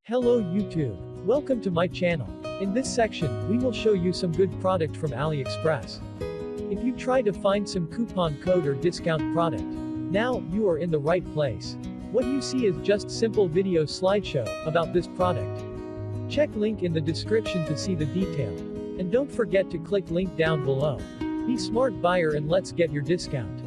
Hello YouTube. Welcome to my channel. In this section, we will show you some good product from AliExpress. If you try to find some coupon code or discount product, now you are in the right place. What you see is just simple video slideshow about this product. Check link in the description to see the detail. And don't forget to click link down below. Be smart buyer and let's get your discount.